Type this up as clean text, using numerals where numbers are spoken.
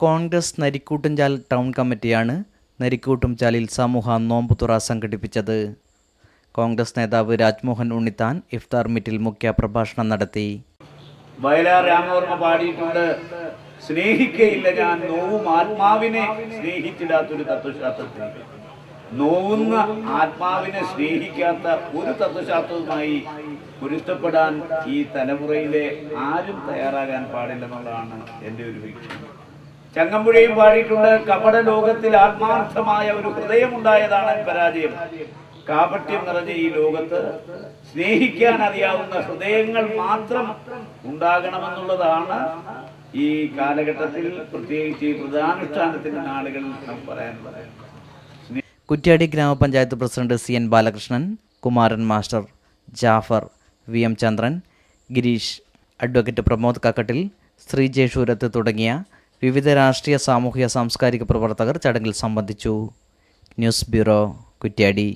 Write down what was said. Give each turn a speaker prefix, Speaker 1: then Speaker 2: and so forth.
Speaker 1: Congress Narikkoottumchal town കമ്മിറ്റിയാണ് നരിക്കൂട്ടുംചാലിൽ സമൂഹ നോമ്പുതുറ സംഘടിപ്പിച്ചത്. കോൺഗ്രസ് നേതാവ് രാജ്മോഹൻ ഉണ്ണിത്താൻ ഇഫ്താർ മീറ്റിൽ മുഖ്യ പ്രഭാഷണം നടത്തി.
Speaker 2: വയലാർ രാമവർമ്മ പാടിയിട്ടുണ്ട്, സ്നേഹിക്കയില്ല ഞാൻ നോവും ആത്മാവിനെ സ്നേഹിച്ചിടാത്തൊരു തത്വശാസ്ത്രത്തിൽ. നോവുന്ന ആത്മാവിനെ സ്നേഹിക്കാത്ത ഒരു തത്വശാസ്ത്രവുമായി പൊരുത്തപ്പെടാൻ ഈ തലമുറയിലെ ആരും തയ്യാറാകാൻ പാടില്ലെന്നുള്ളതാണ് എൻ്റെ ഒരു വീക്ഷണം. ചങ്ങമ്പുഴയും പാടിയിട്ടുണ്ട്, കപട ലോകത്തിൽ ആത്മാർത്ഥമായ ഒരു ഹൃദയമുണ്ടായതാണ് പരാജയം. കാപട്യം നിറഞ്ഞ ഈ ലോകത്ത് സ്നേഹിക്കാൻ അറിയാവുന്ന ഹൃദയങ്ങൾ മാത്രം ഉണ്ടാകണമെന്നുള്ളതാണ് ഈ കാലഘട്ടത്തിൽ, പ്രത്യേകിച്ച് ഈ വ്രതാനുഷ്ഠാനത്തിന്റെ നാളുകളിൽ നമുക്ക് പറയാനുള്ളത്.
Speaker 1: കുറ്റ്യാടി ഗ്രാമപഞ്ചായത്ത് president CN Balakrishnan, Kumaran master, Jafar, VM Chandran, Girish, advocate Pramod Kakkattil, ശ്രീജേഷൂരത്ത് തുടങ്ങിയ വിവിധ രാഷ്ട്രീയ, സാമൂഹിക, സാംസ്കാരിക പ്രവർത്തകർ ചടങ്ങിൽ സംബന്ധിച്ചു. News bureau, Kuttiadi.